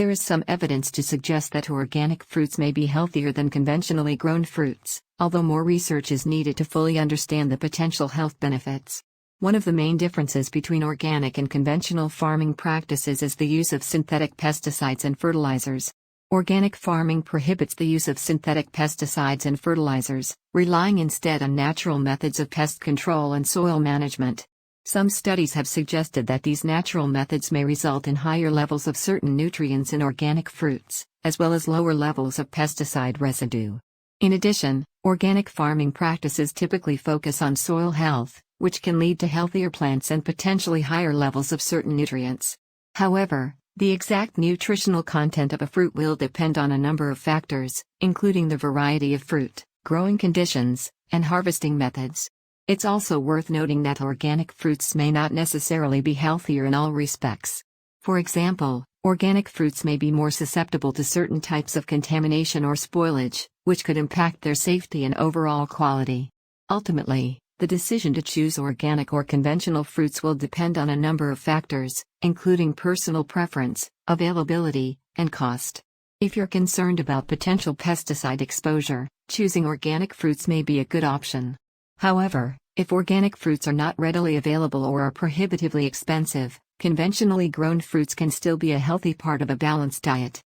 There is some evidence to suggest that organic fruits may be healthier than conventionally grown fruits, although more research is needed to fully understand the potential health benefits. One of the main differences between organic and conventional farming practices is the use of synthetic pesticides and fertilizers. Organic farming prohibits the use of synthetic pesticides and fertilizers, relying instead on natural methods of pest control and soil management. Some studies have suggested that these natural methods may result in higher levels of certain nutrients in organic fruits, as well as lower levels of pesticide residue. In addition, organic farming practices typically focus on soil health, which can lead to healthier plants and potentially higher levels of certain nutrients. However, the exact nutritional content of a fruit will depend on a number of factors, including the variety of fruit, growing conditions, and harvesting methods. It's also worth noting that organic fruits may not necessarily be healthier in all respects. For example, organic fruits may be more susceptible to certain types of contamination or spoilage, which could impact their safety and overall quality. Ultimately, the decision to choose organic or conventional fruits will depend on a number of factors, including personal preference, availability, and cost. If you're concerned about potential pesticide exposure, choosing organic fruits may be a good option. However, if organic fruits are not readily available or are prohibitively expensive, conventionally grown fruits can still be a healthy part of a balanced diet.